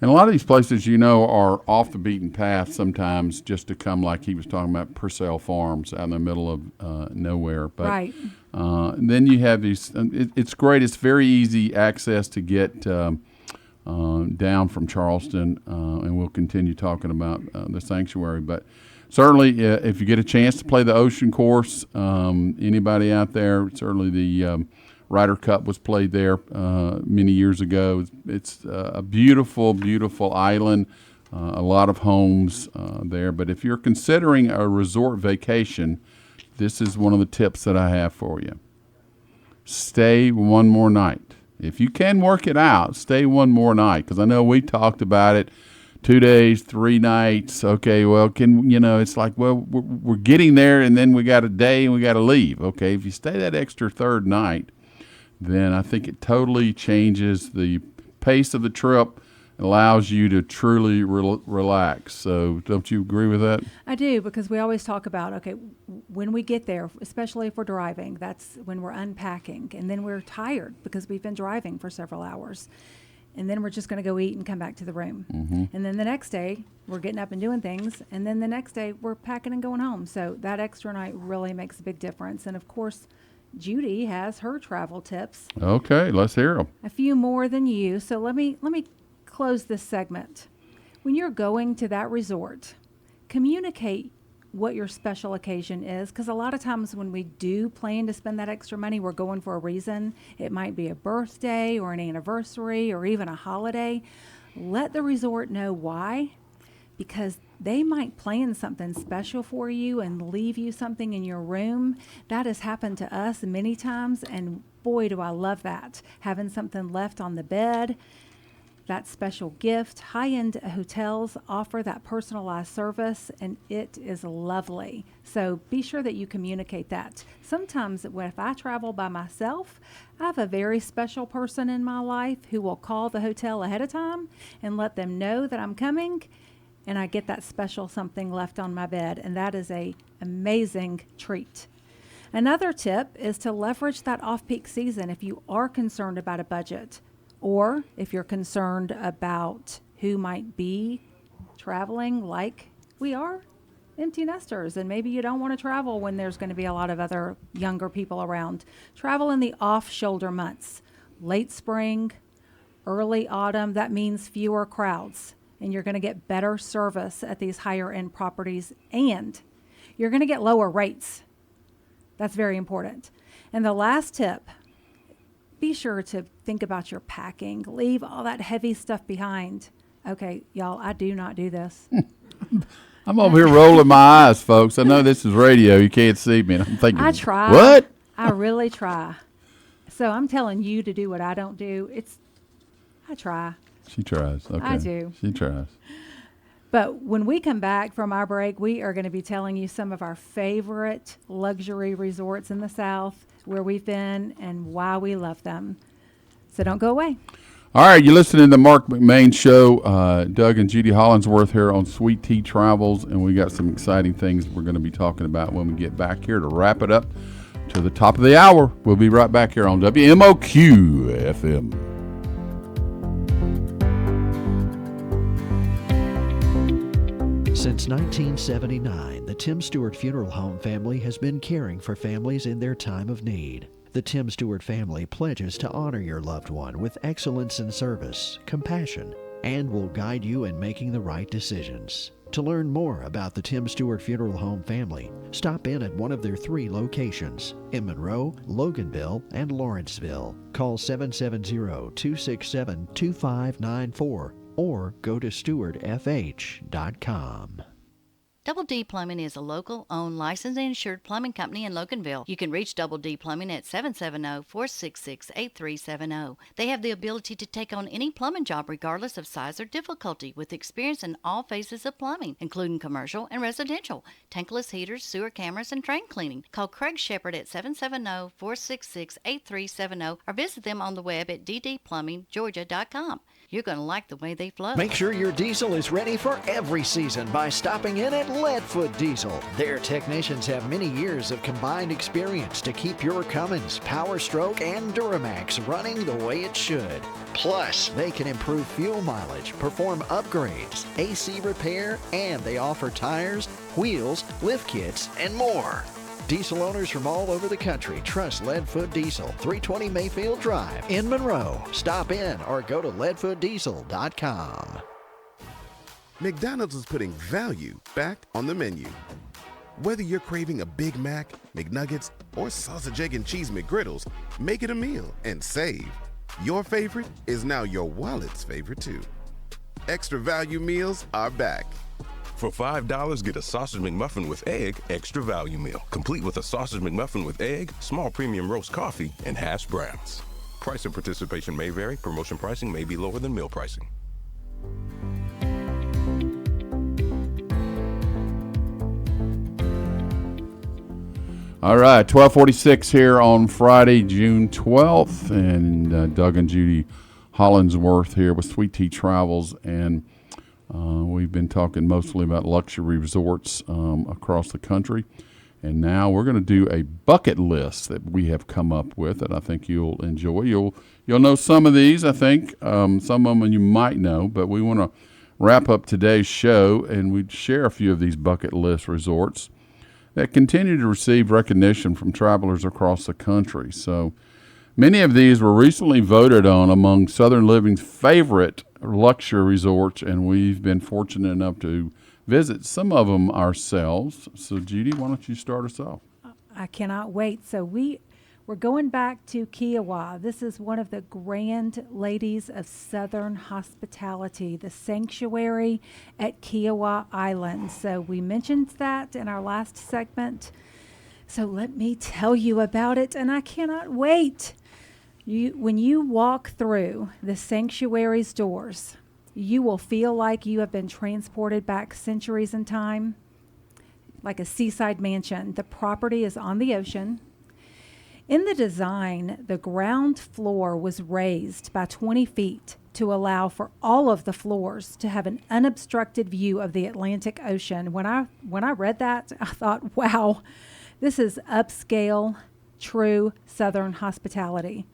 And a lot of these places, are off the beaten path sometimes, just to come, like he was talking about, Purcell Farms out in the middle of nowhere. But, right. Then you have these. It's great. It's very easy access to get down from Charleston, and we'll continue talking about the sanctuary. But certainly, if you get a chance to play the ocean course, anybody out there, certainly the Ryder Cup was played there many years ago. It's a beautiful, beautiful island, a lot of homes there. But if you're considering a resort vacation, this is one of the tips that I have for you. Stay one more night. If you can work it out, stay one more night, because I know we talked about it. 2 days, 3 nights. Okay, well, it's like, well, we're getting there, and then we got a day, and we got to leave. Okay, if you stay that extra third night, then I think it totally changes the pace of the trip, allows you to truly relax. So don't you agree with that? I do, because we always talk about, okay, when we get there, especially if we're driving, that's when we're unpacking, and then we're tired because we've been driving for several hours. And then we're just going to go eat and come back to the room. Mm-hmm. And then the next day, we're getting up and doing things. And then the next day, we're packing and going home. So that extra night really makes a big difference. And, of course, Judy has her travel tips. Okay, let's hear them. A few more than you. So let me close this segment. When you're going to that resort, communicate what your special occasion is, because a lot of times when we do plan to spend that extra money, we're going for a reason. It might be a birthday or an anniversary or even a holiday. Let the resort know why, because they might plan something special for you and leave you something in your room. That has happened to us many times, and boy, do I love that. Having something left on the bed, that special gift. High-end hotels offer that personalized service, and it is lovely. So be sure that you communicate that. Sometimes if I travel by myself, I have a very special person in my life who will call the hotel ahead of time and let them know that I'm coming, and I get that special something left on my bed, and that is an amazing treat. Another tip is to leverage that off-peak season if you are concerned about a budget, or if you're concerned about who might be traveling like we are, empty nesters, and maybe you don't want to travel when there's going to be a lot of other younger people around. Travel in the off-shoulder months, late spring, early autumn. That means fewer crowds, and you're going to get better service at these higher-end properties, and you're going to get lower rates. That's very important. And the last tip, be sure to think about your packing. Leave all that heavy stuff behind. Okay, y'all, I do not do this. I'm over here rolling my eyes, folks. I know this is radio. You can't see me. And I'm thinking, I try. What? I really try. So I'm telling you to do what I don't do. I try. She tries. Okay. I do. She tries. But when we come back from our break, we are going to be telling you some of our favorite luxury resorts in the South, where we've been and why we love them. So don't go away. All right, you're listening to the Marc McMain Show. Doug and Judy Hollingsworth here on Sweet Tea Travels, and we got some exciting things we're going to be talking about when we get back here to wrap it up to to the top of the hour. We'll be right back here on WMOQ FM. Since 1979, the Tim Stewart Funeral Home family has been caring for families in their time of need. The Tim Stewart family pledges to honor your loved one with excellence in service, compassion, and will guide you in making the right decisions. To learn more about the Tim Stewart Funeral Home family, stop in at one of their 3 locations in Monroe, Loganville, and Lawrenceville. Call 770-267-2594 or go to stewardfh.com. Double D Plumbing is a local, owned, licensed, and insured plumbing company in Loganville. You can reach Double D Plumbing at 770-466-8370. They have the ability to take on any plumbing job regardless of size or difficulty with experience in all phases of plumbing, including commercial and residential, tankless heaters, sewer cameras, and drain cleaning. Call Craig Shepard at 770-466-8370 or visit them on the web at ddplumbinggeorgia.com. You're going to like the way they flow. Make sure your diesel is ready for every season by stopping in at Leadfoot Diesel. Their technicians have many years of combined experience to keep your Cummins, Power Stroke, and Duramax running the way it should. Plus, they can improve fuel mileage, perform upgrades, AC repair, and they offer tires, wheels, lift kits, and more. Diesel owners from all over the country trust Leadfoot Diesel, 320 Mayfield Drive in Monroe. Stop in or go to leadfootdiesel.com. McDonald's is putting value back on the menu. Whether you're craving a Big Mac, McNuggets, or sausage, egg, and cheese McGriddles, make it a meal and save. Your favorite is now your wallet's favorite too. Extra value meals are back. For $5, get a Sausage McMuffin with egg extra value meal, complete with a Sausage McMuffin with egg, small premium roast coffee, and hash browns. Price and participation may vary. Promotion pricing may be lower than meal pricing. All right, 12:46 here on Friday, June 12th, and Doug and Judy Hollingsworth here with Sweet Tea Travels, and we've been talking mostly about luxury resorts across the country, and now we're going to do a bucket list that we have come up with that I think you'll enjoy. You'll know some of these, I think. Some of them you might know, but we want to wrap up today's show, and we'd share a few of these bucket list resorts that continue to receive recognition from travelers across the country. So many of these were recently voted on among Southern Living's favorite luxury resorts, and we've been fortunate enough to visit some of them ourselves. So, Judy, why don't you start us off? I cannot wait. So we're going back to Kiowa. This is one of the grand ladies of Southern hospitality, the Sanctuary at Kiowa Island. So we mentioned that in our last segment. So let me tell you about it, and I cannot wait. When you walk through the sanctuary's doors, you will feel like you have been transported back centuries in time, like a seaside mansion. The property is on the ocean. In the design, the ground floor was raised by 20 feet to allow for all of the floors to have an unobstructed view of the Atlantic Ocean. When I read that, I thought, wow, this is upscale, true Southern hospitality.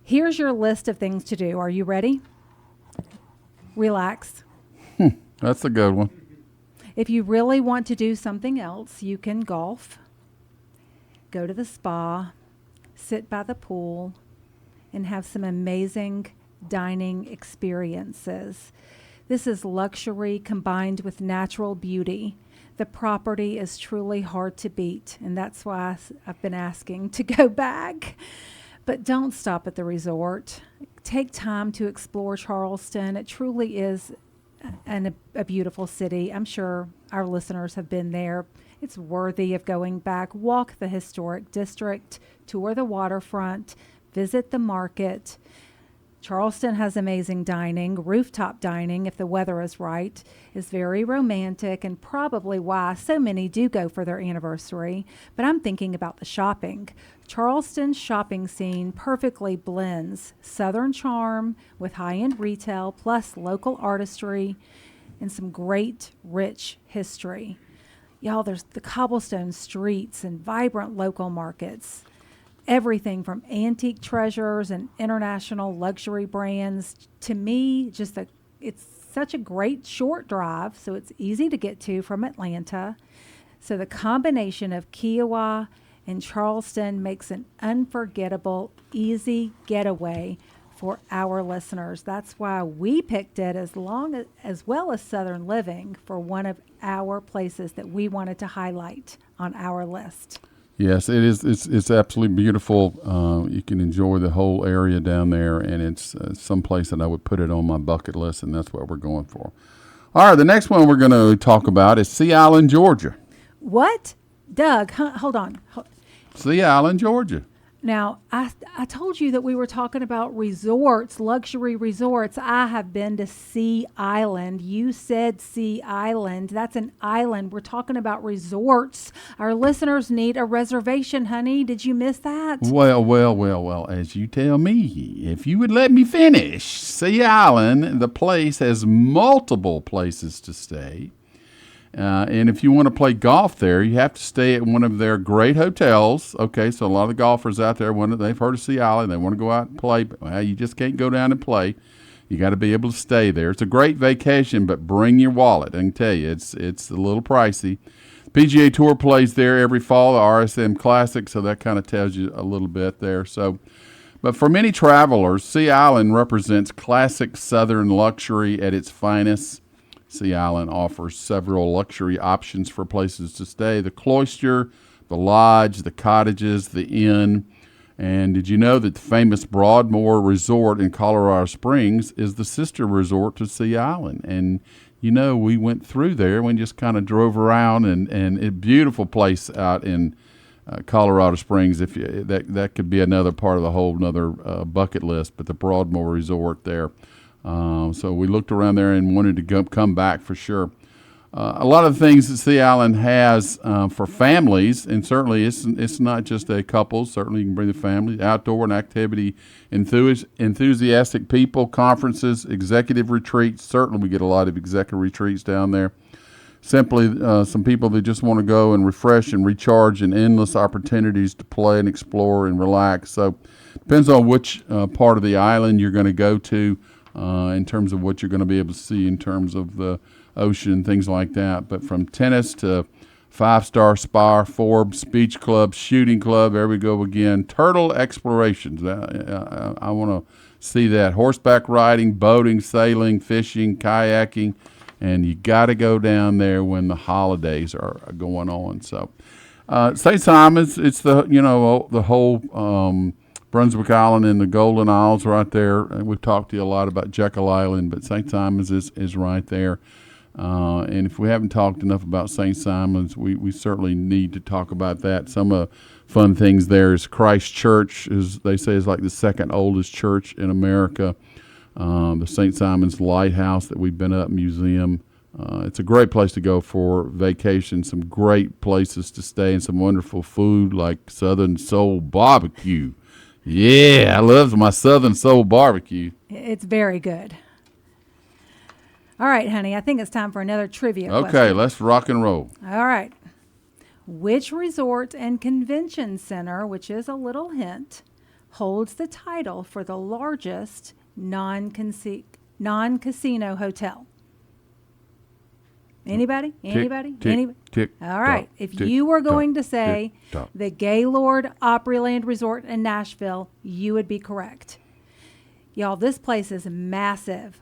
Here's your list of things to do. Are you ready? Relax. That's a good one. If you really want to do something else, you can golf, go to the spa, sit by the pool, and have some amazing dining experiences. This is luxury combined with natural beauty. The property is truly hard to beat, and that's why I've been asking to go back. But don't stop at the resort. Take time to explore Charleston. It truly is a beautiful city. I'm sure our listeners have been there. It's worthy of going back. Walk the historic district, tour the waterfront, visit the market. Charleston has amazing dining. Rooftop dining, if the weather is right, is very romantic and probably why so many do go for their anniversary. But I'm thinking about the shopping. Charleston's shopping scene perfectly blends Southern charm with high-end retail, plus local artistry and some great, rich history. Y'all, there's the cobblestone streets and vibrant local markets. Everything from antique treasures and international luxury brands. To me, it's such a great short drive, so it's easy to get to from Atlanta. So the combination of Kiowa and Charleston makes an unforgettable, easy getaway for our listeners. That's why we picked it as well as Southern Living for one of our places that we wanted to highlight on our list. Yes, it is. It's absolutely beautiful. You can enjoy the whole area down there, and it's some place that I would put it on my bucket list, and that's what we're going for. All right, the next one we're going to talk about is Sea Island, Georgia. What? Doug, hold on. Sea Island, Georgia. Now, I told you that we were talking about resorts, luxury resorts. I have been to Sea Island. You said Sea Island. That's an island. We're talking about resorts. Our listeners need a reservation, honey. Did you miss that? Well, as you tell me, if you would let me finish. Sea Island, the place, has multiple places to stay. And if you want to play golf there, you have to stay at one of their great hotels. Okay, so a lot of the golfers out there, they've heard of Sea Island, they want to go out and play. But, well, you just can't go down and play. You got to be able to stay there. It's a great vacation, but bring your wallet. I can tell you, it's a little pricey. PGA Tour plays there every fall, the RSM Classic, so that kind of tells you a little bit there. So, but for many travelers, Sea Island represents classic Southern luxury at its finest. Sea Island offers several luxury options for places to stay: the Cloister, the Lodge, the cottages, the inn. And did you know that the famous Broadmoor Resort in Colorado Springs is the sister resort to Sea Island? And you know, we went through there. We just kind of drove around, and a beautiful place out in Colorado Springs. If you, that could be another part of the whole another bucket list. But the Broadmoor Resort there. So we looked around there and wanted to come back for sure. A lot of the things that Sea Island has for families, and certainly it's not just a couple. Certainly you can bring the family, outdoor and activity enthusiastic people, conferences, executive retreats. Certainly we get a lot of executive retreats down there. Simply some people that just want to go and refresh and recharge, and endless opportunities to play and explore and relax. So depends on which part of the island you're going to go to. In terms of what you're going to be able to see in terms of the ocean, things like that. But from tennis to five-star spa, Forbes, beach club, shooting club, there we go again. Turtle explorations. I want to see that. Horseback riding, boating, sailing, fishing, kayaking. And you got to go down there when the holidays are going on. So St. Simon's, it's the whole Brunswick Island and the Golden Isles right there. We've talked to you a lot about Jekyll Island, but St. Simon's is right there. And if we haven't talked enough about St. Simon's, we certainly need to talk about that. Some fun things there is Christ Church, they say, is like the second oldest church in America. The St. Simon's Lighthouse that we've been up, museum. It's a great place to go for vacation, some great places to stay, and some wonderful food like Southern Soul Barbecue. Yeah, I love my Southern Soul Barbecue. It's very good. All right, honey, I think it's time for another trivia question. Okay, let's rock and roll. All right. Which resort and convention center, which is a little hint, holds the title for the largest non-casino hotel? Anybody? Anybody? Anybody? All right. If you were going to say the Gaylord Opryland Resort in Nashville, you would be correct. Y'all, this place is massive.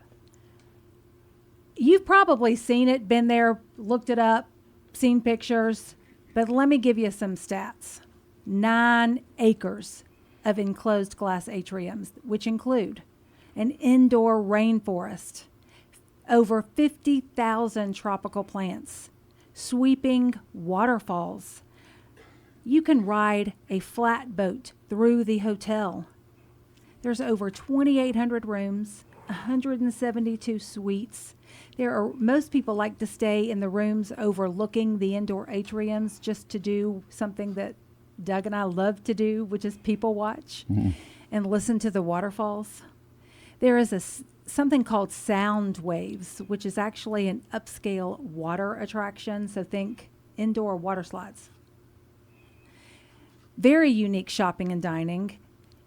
You've probably seen it, been there, looked it up, seen pictures, but let me give you some stats. 9 acres of enclosed glass atriums, which include an indoor rainforest, over 50,000 tropical plants, sweeping waterfalls. You can ride a flatboat through the hotel. There's over 2,800 rooms, 172 suites. Most people like to stay in the rooms overlooking the indoor atriums just to do something that Doug and I love to do, which is people watch and listen to the waterfalls. There is something called Sound Waves, which is actually an upscale water attraction. So think indoor water slides. Very unique shopping and dining.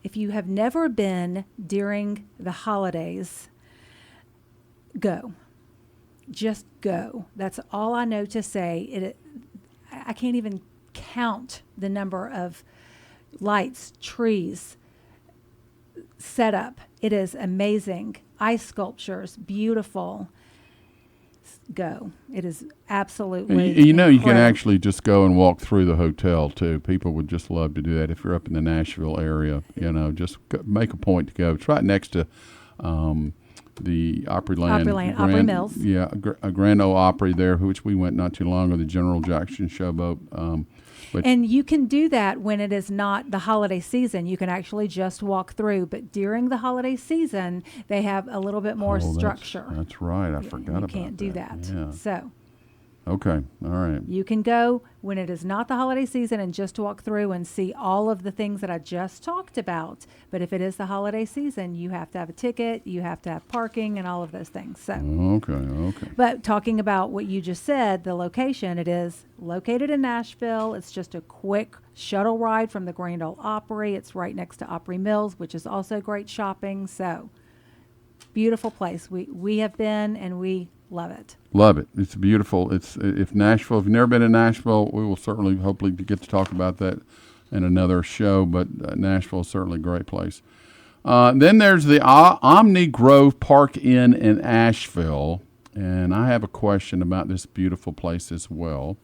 If you have never been during the holidays, go. Just go. That's all I know to say. I can't even count the number of lights, trees, set up. It is amazing. Ice sculptures, beautiful. Go. It is absolutely You know, you can incredible. actually just go and walk through the hotel too. People would just love to do that if you're up in the Nashville area. You know, just make a point to go. It's right next to the Opryland. Opry Mills. Yeah, a Grand Ole Opry there, which we went not too long ago, the General Jackson Showboat. And you can do that when it is not the holiday season. You can actually just walk through. But during the holiday season, they have a little bit more structure. That's right. I forgot about that. You can't do that. Yeah. So Okay. All right. you can go when it is not the holiday season and just walk through and see all of the things that I just talked about. But if it is the holiday season, you have to have a ticket, you have to have parking, and all of those things. So. Okay. But talking about what you just said, the location, it is located in Nashville. It's just a quick shuttle ride from the Grand Ole Opry. It's right next to Opry Mills, which is also great shopping. So beautiful place. We have been, and we love it. Love it. It's beautiful. If you've never been to Nashville, we will certainly, hopefully, get to talk about that in another show. But Nashville is certainly a great place. Then there's the Omni Grove Park Inn in Asheville, and I have a question about this beautiful place as well.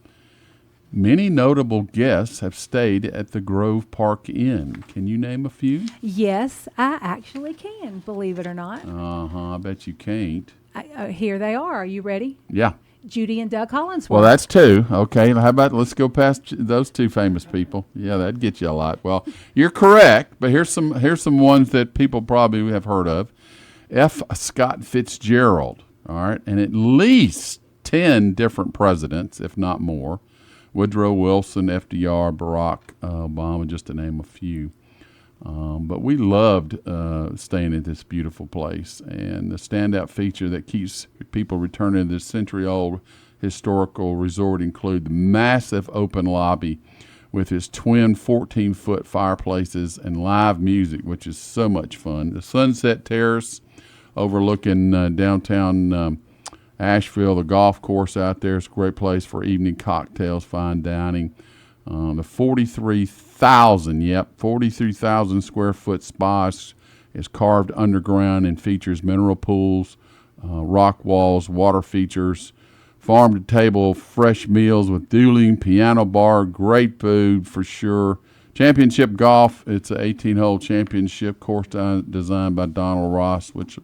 Many notable guests have stayed at the Grove Park Inn. Can you name a few? Yes, I actually can, believe it or not. I bet you can't. Here they are. Are you ready? Yeah. Judy and Doug Hollinsworth. Well, that's two. Okay. How about let's go past those two famous people? Yeah, that'd get you a lot. Well, you're correct, but here's some ones that people probably have heard of. F. Scott Fitzgerald. All right, and at least 10 different presidents, if not more. Woodrow Wilson, FDR, Barack Obama, just to name a few. But we loved staying at this beautiful place. And the standout feature that keeps people returning to this century-old historical resort include the massive open lobby with its twin 14-foot fireplaces and live music, which is so much fun. The Sunset Terrace overlooking downtown Asheville, the golf course out there is a great place for evening cocktails, fine dining. The 43,000 square foot spa is carved underground and features mineral pools, rock walls, water features, farm to table fresh meals with dueling, piano bar, great food for sure. Championship golf, it's an 18-hole championship course designed by Donald Ross, which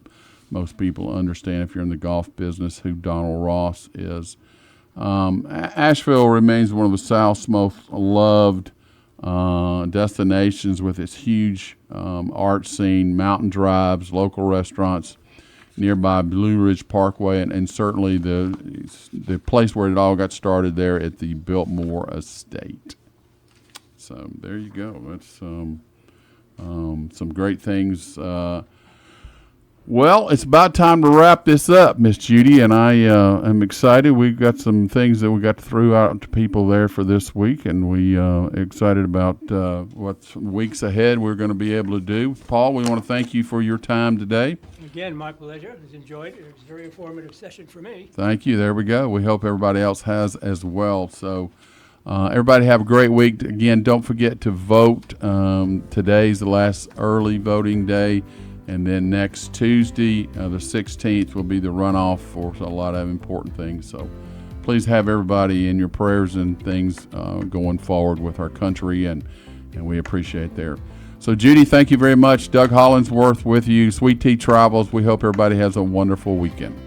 most people understand if you're in the golf business who Donald Ross is. Asheville remains one of the South's most loved destinations with its huge art scene, mountain drives, local restaurants, nearby Blue Ridge Parkway, and certainly the place where it all got started there at the Biltmore Estate. So there you go. That's some great things. Well, it's about time to wrap this up, Miss Judy, and I am excited. We've got some things that we got to throw out to people there for this week, and we excited about what weeks ahead we're going to be able to do. Paul, we want to thank you for your time today. Again, my pleasure. It was enjoyed. It was a very informative session for me. Thank you. There we go. We hope everybody else has as well. So everybody have a great week. Again, don't forget to vote. Today's the last early voting day. And then next Tuesday, the 16th, will be the runoff for a lot of important things. So please have everybody in your prayers and things going forward with our country, and we appreciate there. So, Judy, thank you very much. Doug Hollinsworth with you, Sweet Tea Travels. We hope everybody has a wonderful weekend.